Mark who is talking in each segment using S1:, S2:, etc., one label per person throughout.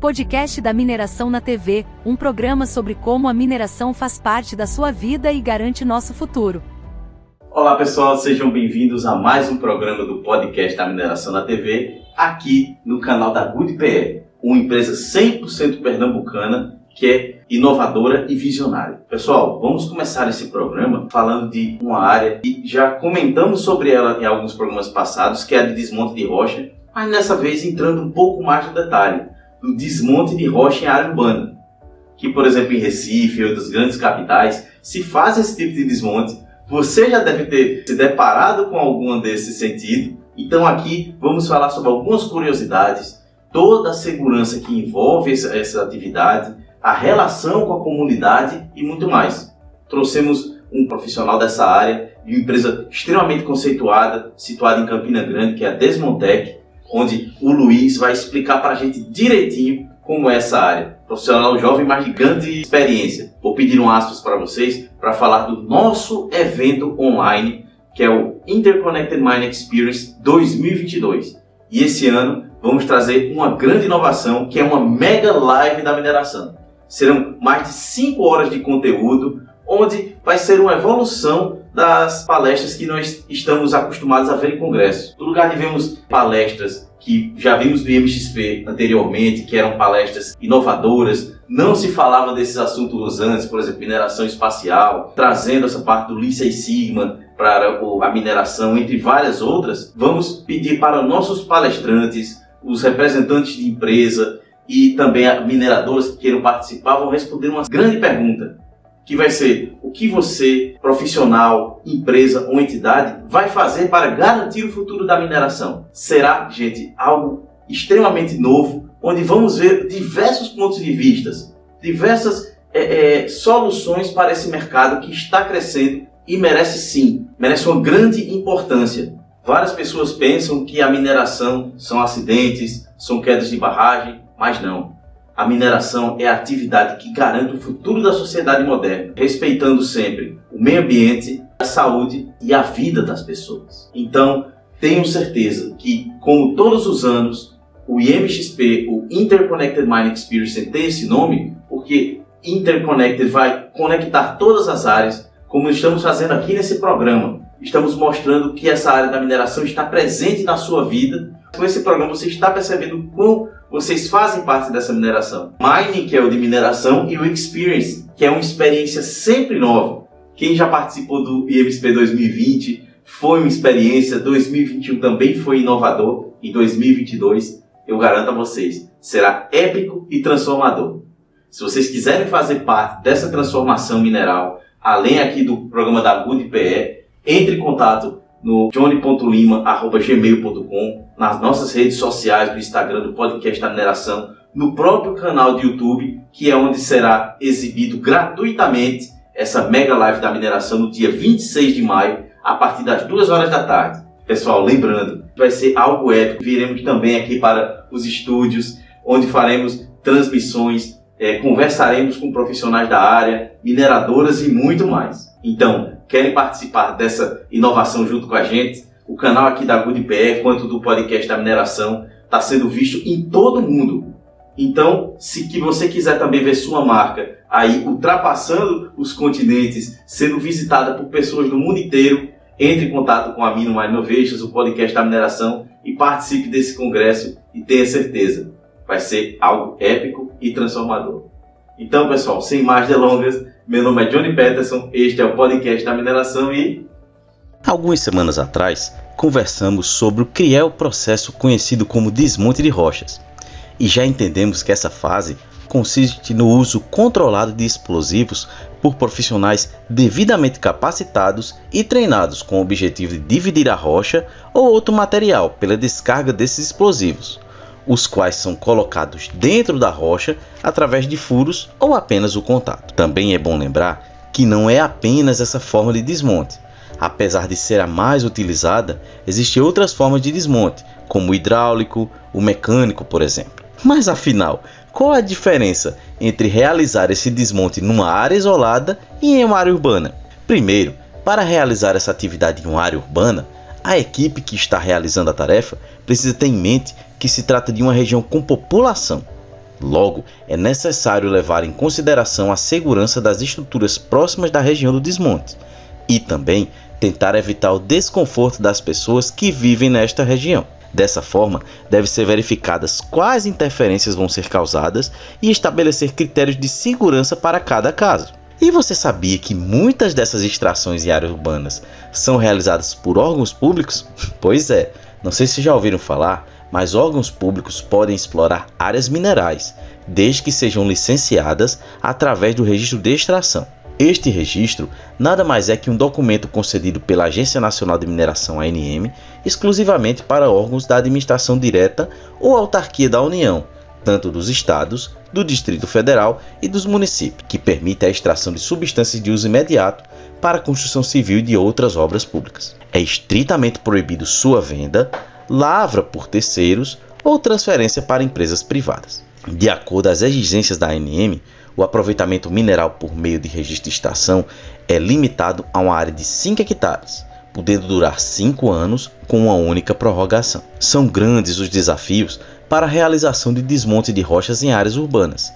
S1: Podcast da Mineração na TV, um programa sobre como a mineração faz parte da sua vida e garante nosso futuro.
S2: Olá pessoal, sejam bem-vindos a mais um programa do Podcast da Mineração na TV, aqui no canal da GoodPE, uma empresa 100% pernambucana que é inovadora e visionária. Pessoal, vamos começar esse programa falando de uma área que já comentamos sobre ela em alguns programas passados, que é a de desmonte de rocha, mas dessa vez entrando um pouco mais no detalhe do desmonte de rocha em área urbana, que por exemplo em Recife ou outras grandes capitais se faz esse tipo de desmonte. Você já deve ter se deparado com alguma desse sentido, então aqui vamos falar sobre algumas curiosidades, toda a segurança que envolve essa atividade, a relação com a comunidade e muito mais. Trouxemos um profissional dessa área, de uma empresa extremamente conceituada, situada em Campina Grande, que é a Desmontec, onde o Luiz vai explicar para a gente direitinho como é essa área. Profissional jovem, mas de grande experiência. Vou pedir um aspas para vocês para falar do nosso evento online, que é o Interconnected Mining Experience 2022. E esse ano vamos trazer uma grande inovação, que é uma mega live da mineração. Serão mais de 5 horas de conteúdo, onde vai ser uma evolução das palestras que nós estamos acostumados a ver em congresso. No lugar de vermos palestras que já vimos do IMXP anteriormente, que eram palestras inovadoras, não se falava desses assuntos antes, por exemplo, mineração espacial, trazendo essa parte do Lean Six Sigma para a mineração, entre várias outras, vamos pedir para nossos palestrantes, os representantes de empresa e também mineradoras que queiram participar, vão responder uma grande pergunta, que vai ser: o que você, profissional, empresa ou entidade, vai fazer para garantir o futuro da mineração? Será, gente, algo extremamente novo, onde vamos ver diversos pontos de vista, diversas soluções para esse mercado que está crescendo e merece uma grande importância. Várias pessoas pensam que a mineração são acidentes, são quedas de barragem, mas não. A mineração é a atividade que garante o futuro da sociedade moderna, respeitando sempre o meio ambiente, a saúde e a vida das pessoas. Então, tenho certeza que, como todos os anos, o IMXP, o Interconnected Mining Experience, tem esse nome porque Interconnected vai conectar todas as áreas, como estamos fazendo aqui nesse programa. Estamos mostrando que essa área da mineração está presente na sua vida. Com esse programa você está percebendo como vocês fazem parte dessa mineração. Mining, que é o de mineração, e o Experience, que é uma experiência sempre nova. Quem já participou do IMXP 2020 foi uma experiência, 2021 também foi inovador, e 2022, eu garanto a vocês, será épico e transformador. Se vocês quiserem fazer parte dessa transformação mineral, além aqui do programa da GoodPE, entre em contato no johnny.lima@gmail.com, nas nossas redes sociais, do Instagram do Podcast da Mineração, no próprio canal do YouTube, que é onde será exibido gratuitamente essa mega live da mineração no dia 26 de maio, a partir das 2 horas da tarde. Pessoal, lembrando, vai ser algo épico. Viremos também aqui para os estúdios, onde faremos transmissões, conversaremos com profissionais da área, mineradoras e muito mais. Então, querem participar dessa inovação junto com a gente? O canal aqui da GoodPE, quanto do Podcast da Mineração, está sendo visto em todo mundo. Então, se você quiser também ver sua marca aí ultrapassando os continentes, sendo visitada por pessoas do mundo inteiro, entre em contato com a Mino Mine Innovations, o Podcast da Mineração, e participe desse congresso e tenha certeza, vai ser algo épico e transformador. Então, pessoal, sem mais delongas, meu nome é Johnny Peterson, este é o Podcast da Mineração e...
S3: Algumas semanas atrás, conversamos sobre o que é o processo conhecido como desmonte de rochas. E já entendemos que essa fase consiste no uso controlado de explosivos por profissionais devidamente capacitados e treinados com o objetivo de dividir a rocha ou outro material pela descarga desses explosivos, os quais são colocados dentro da rocha através de furos ou apenas o contato. Também é bom lembrar que não é apenas essa forma de desmonte. Apesar de ser a mais utilizada, existem outras formas de desmonte, como o hidráulico, o mecânico, por exemplo. Mas afinal, qual a diferença entre realizar esse desmonte numa área isolada e em uma área urbana? Primeiro, para realizar essa atividade em uma área urbana, a equipe que está realizando a tarefa precisa ter em mente que se trata de uma região com população. Logo, é necessário levar em consideração a segurança das estruturas próximas da região do desmonte e também tentar evitar o desconforto das pessoas que vivem nesta região. Dessa forma, deve ser verificadas quais interferências vão ser causadas e estabelecer critérios de segurança para cada caso. E você sabia que muitas dessas extrações em áreas urbanas são realizadas por órgãos públicos? Pois é, não sei se já ouviram falar, mas órgãos públicos podem explorar áreas minerais, desde que sejam licenciadas através do registro de extração. Este registro nada mais é que um documento concedido pela Agência Nacional de Mineração, ANM, exclusivamente para órgãos da administração direta ou autarquia da União, tanto dos estados, do Distrito Federal e dos municípios, que permite a extração de substâncias de uso imediato para a construção civil e de outras obras públicas. É estritamente proibido sua venda, lavra por terceiros ou transferência para empresas privadas. De acordo às exigências da ANM, o aproveitamento mineral por meio de registro de extração é limitado a uma área de 5 hectares, podendo durar 5 anos com uma única prorrogação. São grandes os desafios para a realização de desmonte de rochas em áreas urbanas,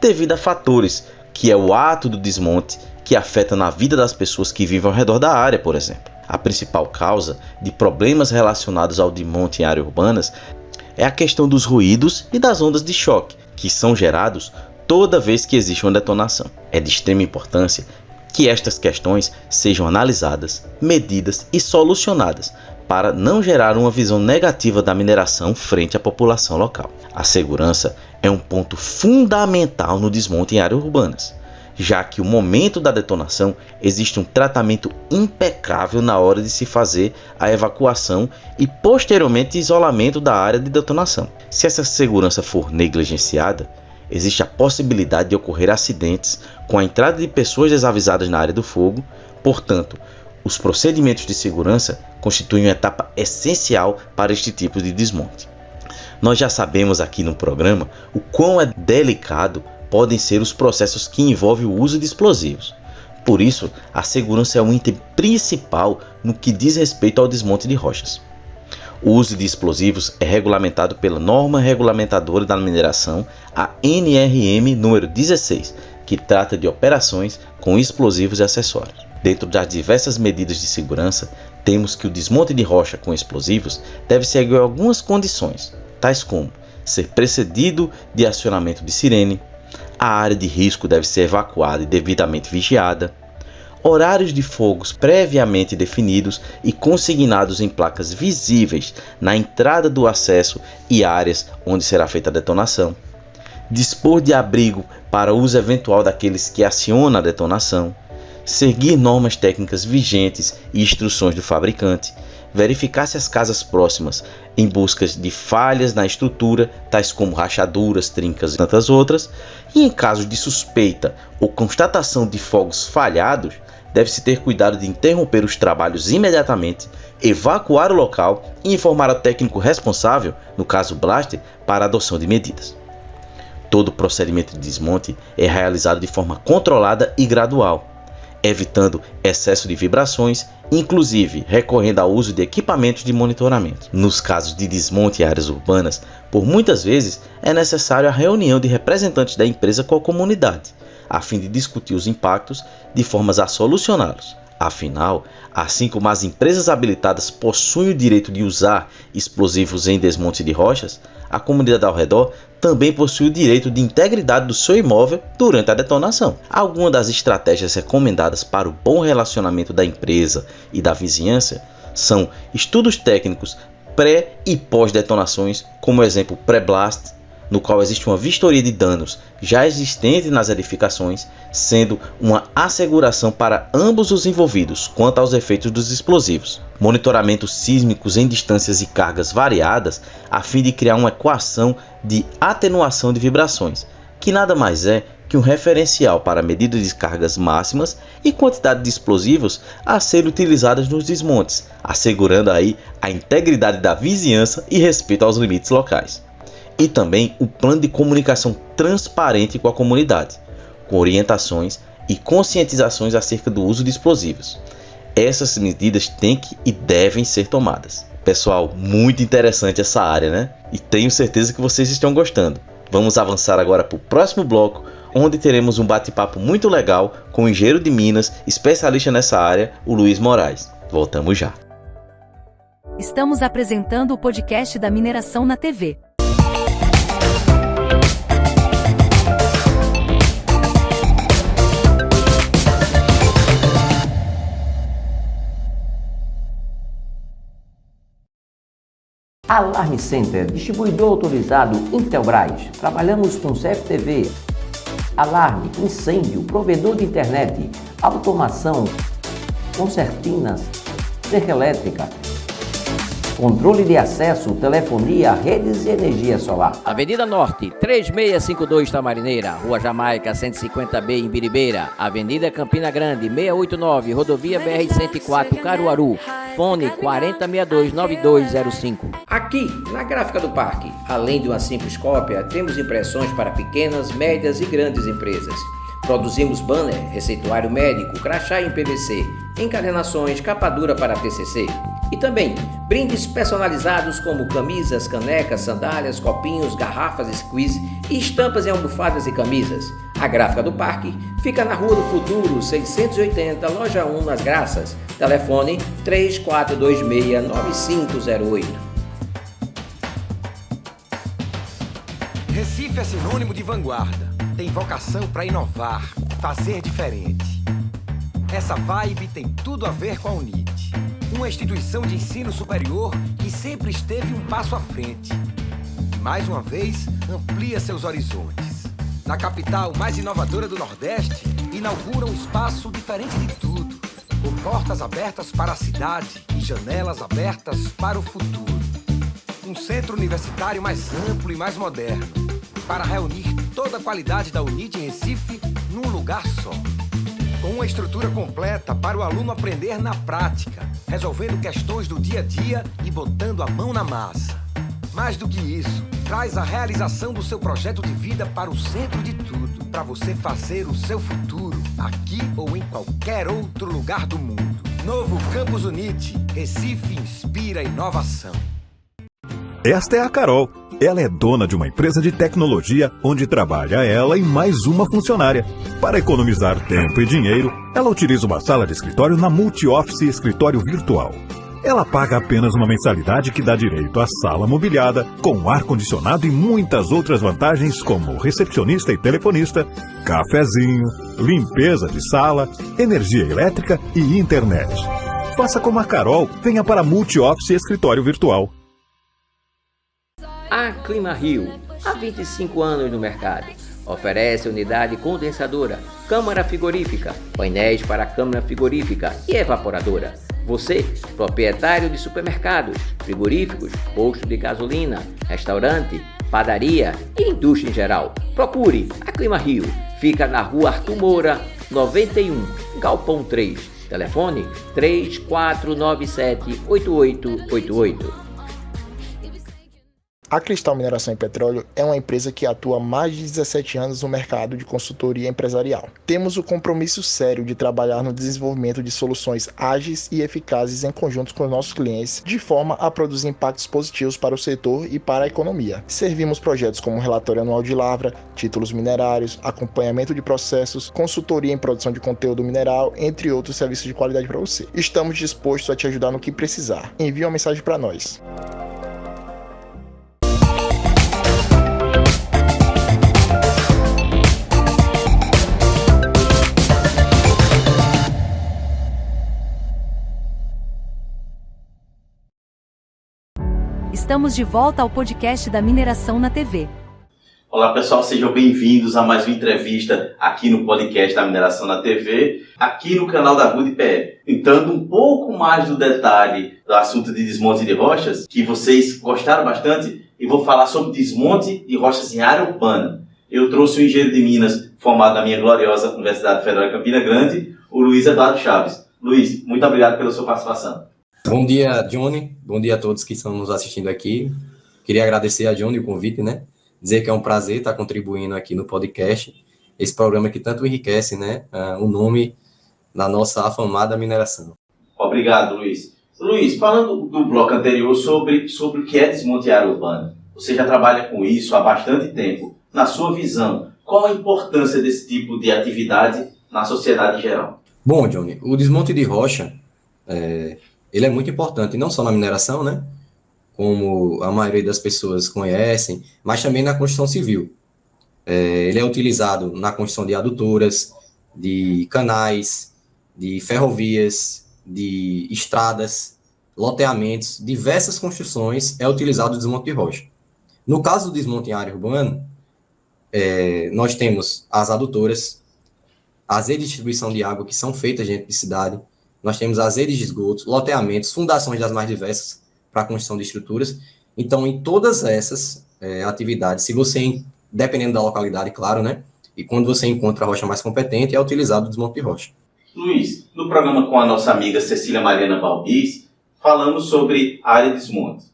S3: devido a fatores que é o ato do desmonte que afeta na vida das pessoas que vivem ao redor da área, por exemplo. A principal causa de problemas relacionados ao desmonte em áreas urbanas é a questão dos ruídos e das ondas de choque, que são gerados toda vez que existe uma detonação. É de extrema importância que estas questões sejam analisadas, medidas e solucionadas para não gerar uma visão negativa da mineração frente à população local. A segurança é um ponto fundamental no desmonte em áreas urbanas, já que no momento da detonação existe um tratamento impecável na hora de se fazer a evacuação e posteriormente isolamento da área de detonação. Se essa segurança for negligenciada, existe a possibilidade de ocorrer acidentes com a entrada de pessoas desavisadas na área do fogo. Portanto, os procedimentos de segurança constituem uma etapa essencial para este tipo de desmonte. Nós já sabemos aqui no programa o quão delicado podem ser os processos que envolvem o uso de explosivos. Por isso, a segurança é um item principal no que diz respeito ao desmonte de rochas. O uso de explosivos é regulamentado pela norma regulamentadora da mineração, a NRM número 16, que trata de operações com explosivos e acessórios. Dentro das diversas medidas de segurança, temos que o desmonte de rocha com explosivos deve seguir algumas condições, tais como ser precedido de acionamento de sirene, a área de risco deve ser evacuada e devidamente vigiada, horários de fogos previamente definidos e consignados em placas visíveis na entrada do acesso e áreas onde será feita a detonação, dispor de abrigo para uso eventual daqueles que acionam a detonação, seguir normas técnicas vigentes e instruções do fabricante, verificar se as casas próximas em busca de falhas na estrutura, tais como rachaduras, trincas e tantas outras, e em caso de suspeita ou constatação de fogos falhados, deve-se ter cuidado de interromper os trabalhos imediatamente, evacuar o local e informar ao técnico responsável, no caso Blaster, para a adoção de medidas. Todo o procedimento de desmonte é realizado de forma controlada e gradual, evitando excesso de vibrações, inclusive recorrendo ao uso de equipamentos de monitoramento. Nos casos de desmonte em áreas urbanas, por muitas vezes é necessário a reunião de representantes da empresa com a comunidade, a fim de discutir os impactos de formas a solucioná-los. Afinal, assim como as empresas habilitadas possuem o direito de usar explosivos em desmonte de rochas, a comunidade ao redor também possui o direito de integridade do seu imóvel durante a detonação. Algumas das estratégias recomendadas para o bom relacionamento da empresa e da vizinhança são estudos técnicos pré e pós-detonações, como exemplo pré-blast, no qual existe uma vistoria de danos já existente nas edificações, sendo uma asseguração para ambos os envolvidos quanto aos efeitos dos explosivos. Monitoramentos sísmicos em distâncias e cargas variadas, a fim de criar uma equação de atenuação de vibrações, que nada mais é que um referencial para a medida de cargas máximas e quantidade de explosivos a serem utilizadas nos desmontes, assegurando aí a integridade da vizinhança e respeito aos limites locais. E também o plano de comunicação transparente com a comunidade, com orientações e conscientizações acerca do uso de explosivos. Essas medidas têm que e devem ser tomadas. Pessoal, muito interessante essa área, né? E tenho certeza que vocês estão gostando. Vamos avançar agora para o próximo bloco, onde teremos um bate-papo muito legal com o engenheiro de Minas, especialista nessa área, o Luiz Moraes. Voltamos já.
S1: Estamos apresentando o podcast da Mineração na TV.
S4: Alarme Center, distribuidor autorizado Intelbras. Trabalhamos com CFTV, alarme, incêndio, provedor de internet, automação, concertinas, cerca elétrica, controle de acesso, telefonia, redes e energia solar. Avenida Norte, 3652 Tamarineira, Rua Jamaica, 150B em Biribeira. Avenida Campina Grande, 689, Rodovia BR-104, Caruaru. Fone 4062-9205. Aqui, na Gráfica do Parque, além de uma simples cópia, temos impressões para pequenas, médias e grandes empresas. Produzimos banner, receituário médico, crachá em PVC, encadernações, capa dura para TCC. E também brindes personalizados como camisas, canecas, sandálias, copinhos, garrafas, squeeze e estampas em almofadas e camisas. A Gráfica do Parque fica na Rua do Futuro, 680, Loja 1, nas Graças. Telefone 3426-9508.
S5: Recife é sinônimo de vanguarda. Tem vocação para inovar, fazer diferente. Essa vibe tem tudo a ver com a UNIT. Uma instituição de ensino superior que sempre esteve um passo à frente. E mais uma vez, amplia seus horizontes. Na capital mais inovadora do Nordeste, inaugura um espaço diferente de tudo, com portas abertas para a cidade e janelas abertas para o futuro. Um centro universitário mais amplo e mais moderno, para reunir toda a qualidade da UNIT em Recife num lugar só. Com uma estrutura completa para o aluno aprender na prática, resolvendo questões do dia a dia e botando a mão na massa. Mais do que isso, traz a realização do seu projeto de vida para o centro de tudo, para você fazer o seu futuro, aqui ou em qualquer outro lugar do mundo. Novo Campus UNIT, Recife inspira inovação.
S6: Esta é a Carol. Ela é dona de uma empresa de tecnologia onde trabalha ela e mais uma funcionária. Para economizar tempo e dinheiro, ela utiliza uma sala de escritório na Multi-Office Escritório Virtual. Ela paga apenas uma mensalidade que dá direito à sala mobiliada, com ar-condicionado e muitas outras vantagens como recepcionista e telefonista, cafezinho, limpeza de sala, energia elétrica e internet. Faça como a Carol, venha para a Multi-Office Escritório Virtual.
S4: A Clima Rio, há 25 anos no mercado, oferece unidade condensadora, câmara frigorífica, painéis para câmara frigorífica e evaporadora. Você, proprietário de supermercados, frigoríficos, posto de gasolina, restaurante, padaria e indústria em geral, procure a Clima Rio. Fica na Rua Arthur Moura, 91, Galpão 3. Telefone 3497-8888.
S7: A Cristal Mineração e Petróleo é uma empresa que atua há mais de 17 anos no mercado de consultoria empresarial. Temos o compromisso sério de trabalhar no desenvolvimento de soluções ágeis e eficazes em conjunto com os nossos clientes, de forma a produzir impactos positivos para o setor e para a economia. Servimos projetos como relatório anual de lavra, títulos minerários, acompanhamento de processos, consultoria em produção de conteúdo mineral, entre outros serviços de qualidade para você. Estamos dispostos a te ajudar no que precisar. Envie uma mensagem para nós.
S1: Estamos de volta ao podcast da Mineração na TV.
S2: Olá pessoal, sejam bem-vindos a mais uma entrevista aqui no podcast da Mineração na TV, aqui no canal da GoodPE. Entrando um pouco mais no detalhe do assunto de desmonte de rochas, que vocês gostaram bastante, e vou falar sobre desmonte de rochas em área urbana. Eu trouxe um engenheiro de Minas, formado na minha gloriosa Universidade Federal de Campina Grande, o Luiz Eduardo Chaves. Luiz, muito obrigado pela sua participação.
S8: Bom dia, Johnny. Bom dia a todos que estão nos assistindo aqui. Queria agradecer a Johnny o convite, né? Dizer que é um prazer estar contribuindo aqui no podcast, esse programa que tanto enriquece, né, o nome da nossa afamada mineração.
S2: Obrigado, Luiz. Luiz, falando do bloco anterior sobre o que é desmonte em área urbana, você já trabalha com isso há bastante tempo. na sua visão, qual a importância desse tipo de atividade na sociedade em geral?
S8: Bom, Johnny, o desmonte de rocha, ele é muito importante, não só na mineração, né? Como a maioria das pessoas conhecem, mas também na construção civil. Ele é utilizado na construção de adutoras, de canais, de ferrovias, de estradas, loteamentos, diversas construções é utilizado o desmonte de rocha. No caso do desmonte em área urbana, nós temos as adutoras, as redes de distribuição de água que são feitas dentro de cidade, nós temos as redes de esgotos, loteamentos, fundações das mais diversas para a construção de estruturas. Então, em todas essas atividades, se você, dependendo da localidade, claro, né? E quando você encontra a rocha mais competente, é utilizado o desmonte de rocha.
S2: Luiz, no programa com a nossa amiga Cecília Mariana Balbis, falamos sobre a área de desmonte.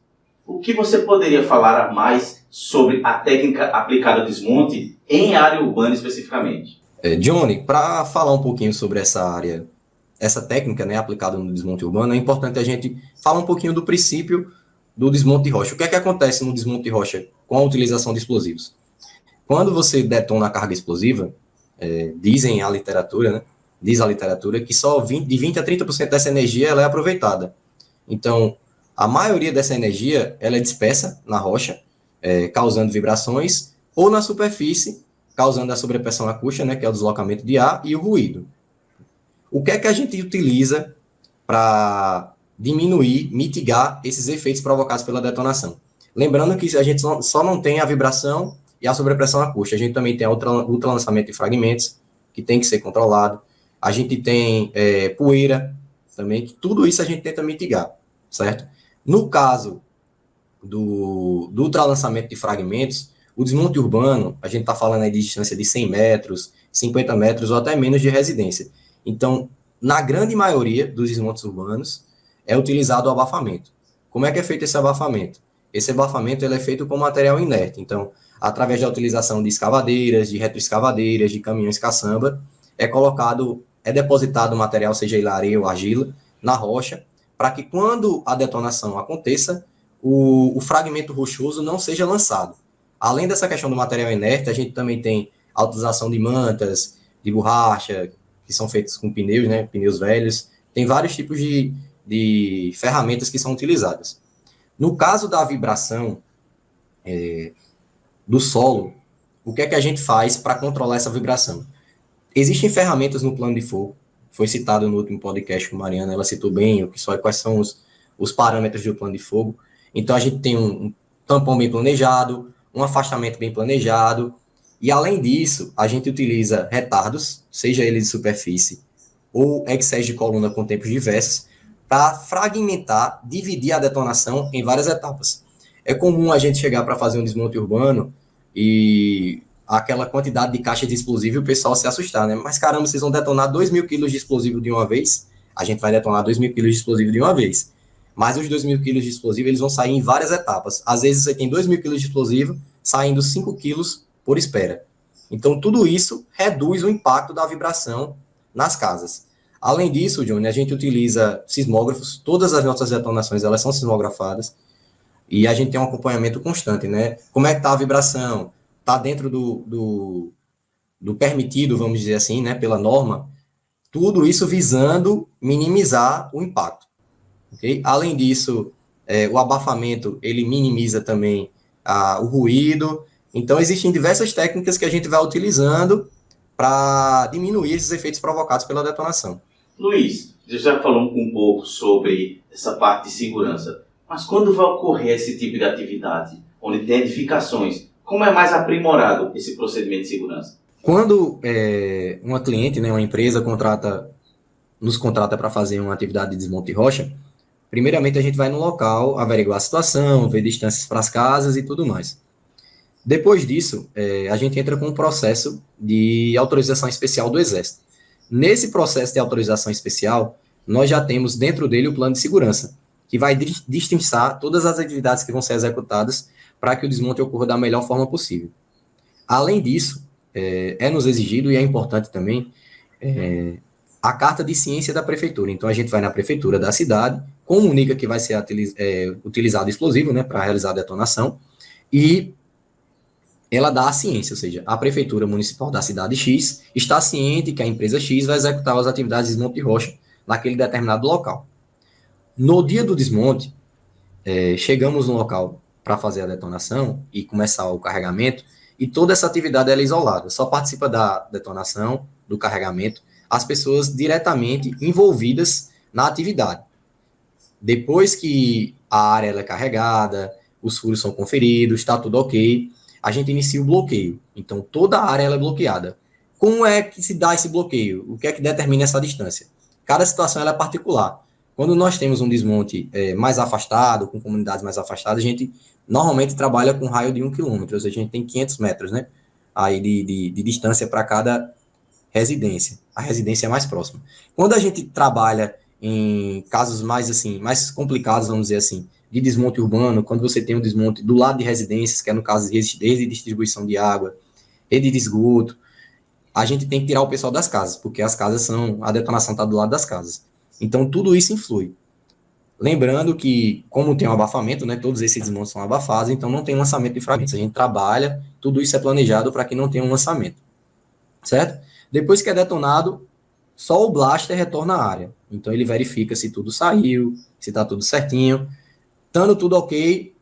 S2: O que você poderia falar mais sobre a técnica aplicada ao desmonte em área urbana especificamente?
S8: Johnny, para falar um pouquinho sobre essa área, essa técnica, né, aplicada no desmonte urbano, é importante a gente falar um pouquinho do princípio do desmonte de rocha. O que é que acontece no desmonte de rocha com a utilização de explosivos? Quando você detona a carga explosiva, dizem a literatura, né, diz a literatura que só de 20 a 30% dessa energia ela é aproveitada. Então, a maioria dessa energia ela é dispersa na rocha, causando vibrações, ou na superfície, causando a sobrepressão acústica, né, que é o deslocamento de ar, e o ruído. O que é que a gente utiliza para diminuir, mitigar esses efeitos provocados pela detonação? Lembrando que a gente só não tem a vibração e a sobrepressão acústica, a gente também tem o ultralançamento de fragmentos, que tem que ser controlado, a gente tem poeira também, que tudo isso a gente tenta mitigar, certo? No caso do ultralançamento de fragmentos, o desmonte urbano, a gente está falando aí de distância de 100 metros, 50 metros ou até menos de residência. Então, na grande maioria dos desmontes urbanos, é utilizado o abafamento. Como é que é feito esse abafamento? Esse abafamento ele é feito com material inerte. Então, através da utilização de escavadeiras, de retroescavadeiras, de caminhões caçamba, é depositado o material, seja ele areia ou argila, na rocha, para que quando a detonação aconteça, o fragmento rochoso não seja lançado. Além dessa questão do material inerte, a gente também tem a utilização de mantas, de borracha, que são feitas com pneus, né, pneus velhos. Tem vários tipos de ferramentas que são utilizadas. No caso da vibração do solo, o que é que a gente faz para controlar essa vibração? Existem ferramentas no plano de fogo, foi citado no último podcast com a Mariana, ela citou bem quais são os parâmetros do plano de fogo. Então, a gente tem um tampão bem planejado, um afastamento bem planejado, e além disso, a gente utiliza retardos, seja eles de superfície ou excessos de coluna com tempos diversos, para fragmentar, dividir a detonação em várias etapas. É comum a gente chegar para fazer um desmonte urbano e aquela quantidade de caixa de explosivo e o pessoal se assustar, né? Mas caramba, vocês vão detonar 2.000 quilos de explosivo de uma vez? A gente vai detonar 2.000 quilos de explosivo de uma vez. Mas os 2.000 quilos de explosivo, eles vão sair em várias etapas. Às vezes você tem 2.000 quilos de explosivo, saindo 5 quilos por espera. Então, tudo isso reduz o impacto da vibração nas casas. Além disso, Johnny, a gente utiliza sismógrafos. Todas as nossas detonações, elas são sismografadas. E a gente tem um acompanhamento constante, né? Como é que está a vibração? Está dentro do permitido, vamos dizer assim, né? Pela norma. Tudo isso visando minimizar o impacto. Okay? Além disso, o abafamento, ele minimiza também o ruído. Então, existem diversas técnicas que a gente vai utilizando para diminuir esses efeitos provocados pela detonação.
S2: Luiz, você já falou um pouco sobre essa parte de segurança, mas quando vai ocorrer esse tipo de atividade, onde tem edificações, como é mais aprimorado esse procedimento de segurança?
S8: Quando uma cliente, né, uma empresa nos contrata para fazer uma atividade de desmonte de rocha, primeiramente a gente vai no local, averiguar a situação, ver distâncias para as casas e tudo mais. Depois disso, a gente entra com um processo de autorização especial do Exército. Nesse processo de autorização especial, nós já temos dentro dele o plano de segurança, que vai distinçar todas as atividades que vão ser executadas para que o desmonte ocorra da melhor forma possível. Além disso, nos exigido, e é importante também, a carta de ciência da prefeitura. Então, a gente vai na prefeitura da cidade, comunica que vai ser utilizado explosivo, né, para realizar a detonação, e ela dá a ciência, ou seja, a Prefeitura Municipal da cidade X está ciente que a empresa X vai executar as atividades de desmonte de rocha naquele determinado local. No dia do desmonte, chegamos no local para fazer a detonação e começar o carregamento, e toda essa atividade ela é isolada, só participa da detonação, do carregamento, as pessoas diretamente envolvidas na atividade. Depois que a área ela é carregada, os furos são conferidos, está tudo ok, a gente inicia o bloqueio. Então, toda a área ela é bloqueada. Como é que se dá esse bloqueio? O que é que determina essa distância? Cada situação ela é particular. Quando nós temos um desmonte mais afastado, com comunidades mais afastadas, a gente normalmente trabalha com um raio de 1 quilômetro, ou seja, a gente tem 500 metros, né? Aí de distância para cada residência. A residência é mais próxima. Quando a gente trabalha em casos mais, assim, mais complicados, vamos dizer assim, de desmonte urbano, quando você tem um desmonte do lado de residências, que é no caso de rede de distribuição de água, rede de esgoto, a gente tem que tirar o pessoal das casas, porque as casas a detonação está do lado das casas. Então, tudo isso influi. Lembrando que, como tem um abafamento, né, todos esses desmontes são abafados, então não tem lançamento de fragmentos. A gente trabalha, tudo isso é planejado para que não tenha um lançamento. Certo? Depois que é detonado, só o blaster retorna à área. Então, ele verifica se tudo saiu, se está tudo certinho. Estando tudo ok,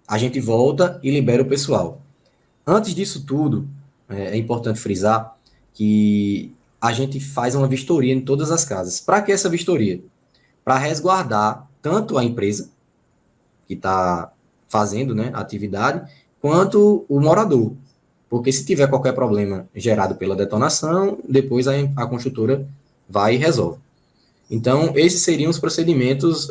S8: a gente volta e libera o pessoal. Antes disso tudo, é importante frisar que a gente faz uma vistoria em todas as casas. Para que essa vistoria? Para resguardar tanto a empresa que está fazendo, né, a atividade, quanto o morador. Porque se tiver qualquer problema gerado pela detonação, depois a construtora vai e resolve. Então, esses seriam os procedimentos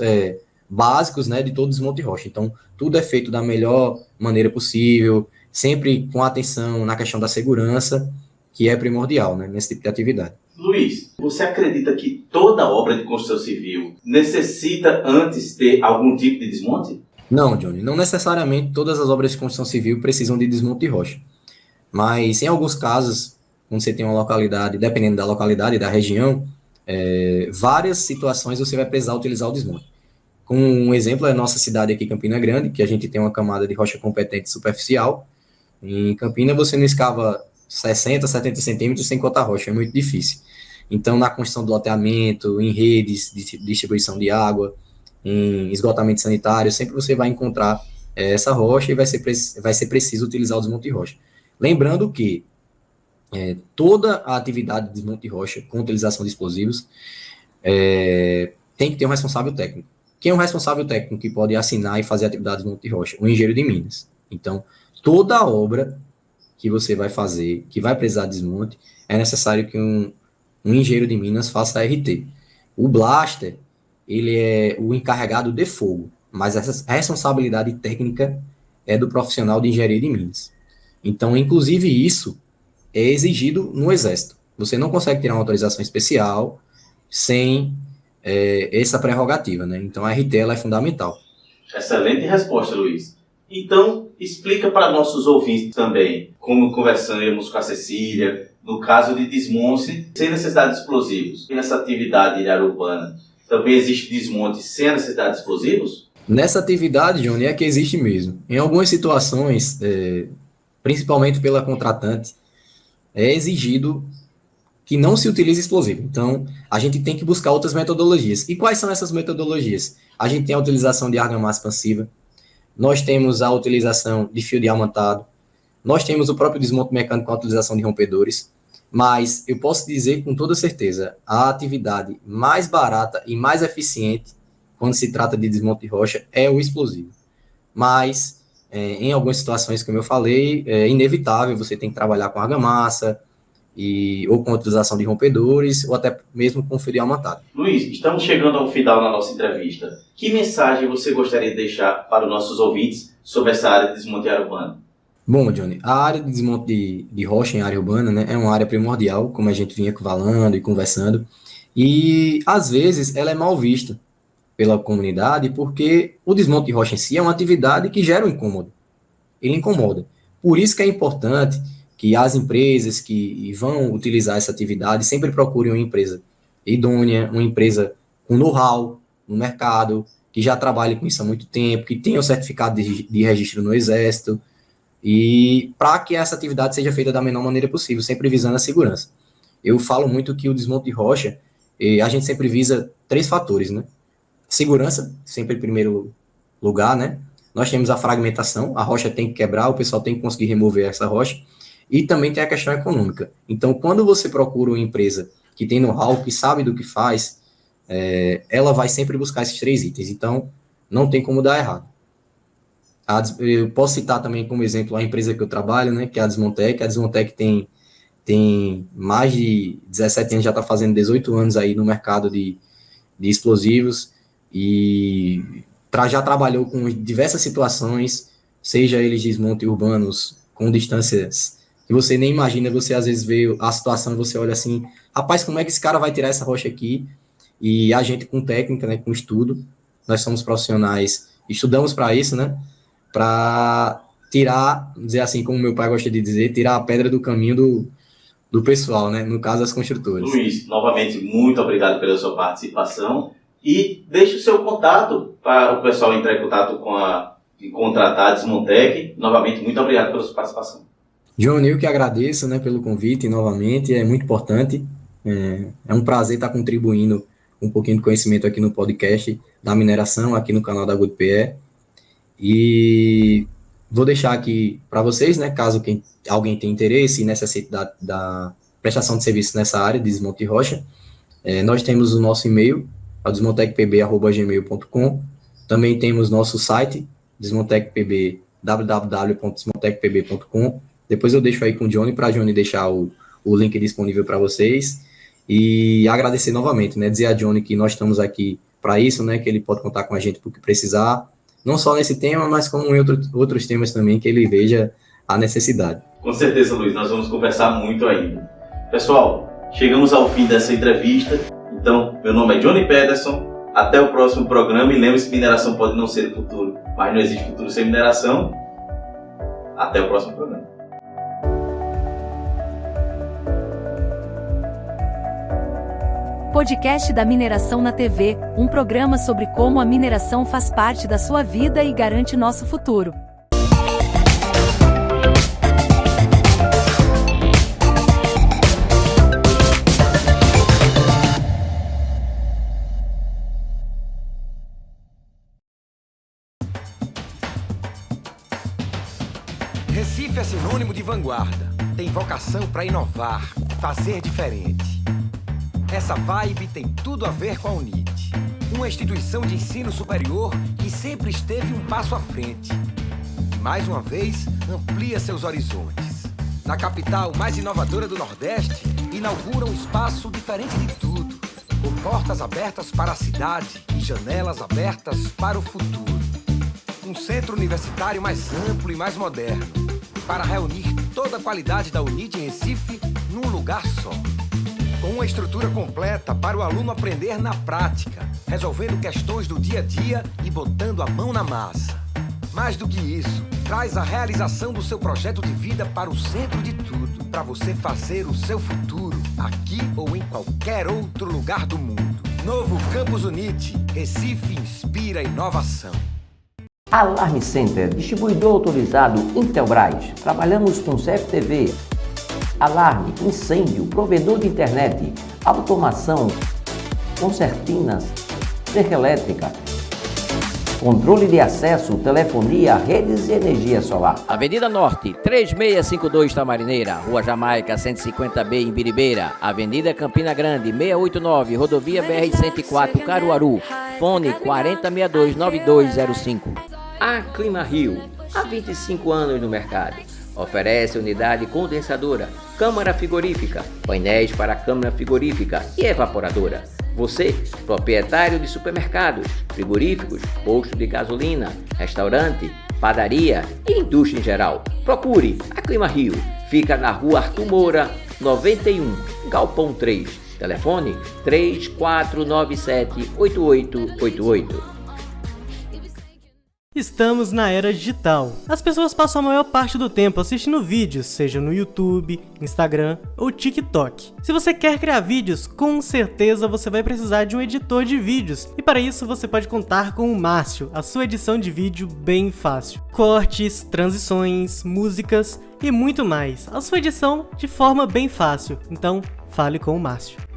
S8: básicos, né, de todo desmonte de rocha. Então, tudo é feito da melhor maneira possível, sempre com atenção na questão da segurança, que é primordial, né, nesse tipo de atividade.
S2: Luiz, você acredita que toda obra de construção civil necessita antes ter algum tipo de desmonte?
S8: Não, Johnny, não necessariamente todas as obras de construção civil precisam de desmonte de rocha. Mas, em alguns casos, quando você tem uma localidade, dependendo da localidade e da região, várias situações você vai precisar utilizar o desmonte. Como um exemplo é a nossa cidade aqui, Campina Grande, que a gente tem uma camada de rocha competente superficial. Em Campina, você não escava 60, 70 centímetros sem cortar rocha, é muito difícil. Então, na construção do loteamento, em redes de distribuição de água, em esgotamento sanitário, sempre você vai encontrar essa rocha e vai ser preciso utilizar o desmonte de rocha. Lembrando que toda a atividade de desmonte de rocha com utilização de explosivos tem que ter um responsável técnico. Quem é um responsável técnico que pode assinar e fazer a atividade de desmonte de rocha? O engenheiro de Minas. Então, toda obra que você vai fazer, que vai precisar de desmonte, é necessário que um engenheiro de Minas faça a RT. O blaster, ele é o encarregado de fogo, mas essa responsabilidade técnica é do profissional de engenharia de Minas. Então, inclusive isso é exigido no Exército. Você não consegue tirar uma autorização especial sem essa prerrogativa, né? Então, a RT ela é fundamental.
S2: Excelente resposta, Luiz. Então, explica para nossos ouvintes também, como conversamos com a Cecília, no caso de desmonte sem necessidade de explosivos. E nessa atividade de área urbana, também existe desmonte sem a necessidade de explosivos?
S8: Nessa atividade, Johnny, é que existe mesmo. Em algumas situações, principalmente pela contratante, é exigido que não se utilize explosivo. Então, a gente tem que buscar outras metodologias. E quais são essas metodologias? A gente tem a utilização de argamassa expansiva, nós temos a utilização de fio diamantado, nós temos o próprio desmonte mecânico com a utilização de rompedores, mas eu posso dizer com toda certeza, a atividade mais barata e mais eficiente quando se trata de desmonte de rocha é o explosivo. Mas, em algumas situações, como eu falei, é inevitável, você tem que trabalhar com argamassa, ou com a utilização de rompedores, ou até mesmo com fio diamantado.
S2: Luiz, estamos chegando ao final da nossa entrevista. Que mensagem você gostaria de deixar para os nossos ouvintes sobre essa área de desmonte urbano?
S8: Bom, Johnny, a área de desmonte de rocha em área urbana, né, é uma área primordial, como a gente vinha falando e conversando, e às vezes ela é mal vista pela comunidade, porque o desmonte de rocha em si é uma atividade que gera um incômodo. Ele incomoda. Por isso que é importante que as empresas que vão utilizar essa atividade sempre procurem uma empresa idônea, uma empresa com know-how no mercado, que já trabalhe com isso há muito tempo, que tenha o certificado de registro no Exército, e para que essa atividade seja feita da menor maneira possível, sempre visando a segurança. Eu falo muito que o desmonte de rocha, a gente sempre visa 3 fatores, né? Segurança, sempre em primeiro lugar, né? Nós temos a fragmentação, a rocha tem que quebrar, o pessoal tem que conseguir remover essa rocha, e também tem a questão econômica. Então, quando você procura uma empresa que tem know-how, que sabe do que faz, ela vai sempre buscar esses 3 itens. Então, não tem como dar errado. Eu posso citar também como exemplo a empresa que eu trabalho, né, que é a Desmontec. A Desmontec tem mais de 17 anos, já está fazendo 18 anos aí no mercado de explosivos, e já trabalhou com diversas situações, seja eles desmontes urbanos com distâncias que você nem imagina. Você às vezes vê a situação e você olha assim, rapaz, como é que esse cara vai tirar essa rocha aqui? E a gente com técnica, né, com estudo, nós somos profissionais, estudamos para isso, né, para tirar, dizer assim, como meu pai gosta de dizer, tirar a pedra do caminho do pessoal, né, no caso, as construtoras.
S2: Luiz, novamente, muito obrigado pela sua participação, e deixe o seu contato para o pessoal entrar em contato e contratar a Desmontec. Novamente, muito obrigado pela sua participação.
S8: Johnny, eu que agradeço, né, pelo convite, novamente, é muito importante, é um prazer estar contribuindo um pouquinho de conhecimento aqui no podcast da mineração, aqui no canal da GoodPE, e vou deixar aqui para vocês, né, caso alguém tenha interesse e necessite da prestação de serviço nessa área de desmonte de rocha, nós temos o nosso e-mail, desmontecpb@gmail.com, também temos nosso site, desmontecpb, www.desmontecpb.com. Depois eu deixo aí com o Johnny, para Johnny deixar o link disponível para vocês, e agradecer novamente, né, dizer a Johnny que nós estamos aqui para isso, né, que ele pode contar com a gente por que precisar, não só nesse tema, mas como em outros temas também, que ele veja a necessidade.
S2: Com certeza, Luiz, nós vamos conversar muito ainda. Pessoal, chegamos ao fim dessa entrevista. Então, meu nome é Johnny Pederson, até o próximo programa, e lembre-se que mineração pode não ser o futuro, mas não existe futuro sem mineração. Até o próximo programa.
S1: Podcast da Mineração na TV, um programa sobre como a mineração faz parte da sua vida e garante nosso futuro.
S5: Recife é sinônimo de vanguarda. Tem vocação para inovar, fazer diferente. Essa vibe tem tudo a ver com a UNIT, uma instituição de ensino superior que sempre esteve um passo à frente. E mais uma vez, amplia seus horizontes. Na capital mais inovadora do Nordeste, inaugura um espaço diferente de tudo, com portas abertas para a cidade e janelas abertas para o futuro. Um centro universitário mais amplo e mais moderno, para reunir toda a qualidade da UNIT em Recife num lugar só. Com uma estrutura completa para o aluno aprender na prática, resolvendo questões do dia a dia e botando a mão na massa. Mais do que isso, traz a realização do seu projeto de vida para o centro de tudo, para você fazer o seu futuro, aqui ou em qualquer outro lugar do mundo. Novo Campus UNIT, Recife inspira inovação.
S4: Alarme Center, distribuidor autorizado Intelbras. Trabalhamos com CFTV, alarme, incêndio, provedor de internet, automação, concertinas, cerca elétrica, controle de acesso, telefonia, redes e energia solar. Avenida Norte, 3652 Tamarineira, Rua Jamaica, 150B em Biribeira, Avenida Campina Grande, 689, Rodovia BR-104, Caruaru, fone 4062-9205. A Clima Rio, há 25 anos no mercado. Oferece unidade condensadora, câmara frigorífica, painéis para câmara frigorífica e evaporadora. Você, proprietário de supermercados, frigoríficos, posto de gasolina, restaurante, padaria e indústria em geral, procure a Clima Rio. Fica na Rua Arthur Moura, 91, Galpão 3. Telefone 3497-8888.
S9: Estamos na era digital. As pessoas passam a maior parte do tempo assistindo vídeos, seja no YouTube, Instagram ou TikTok. Se você quer criar vídeos, com certeza você vai precisar de um editor de vídeos. E para isso você pode contar com o Márcio, a sua edição de vídeo bem fácil. Cortes, transições, músicas e muito mais. A sua edição de forma bem fácil. Então, fale com o Márcio.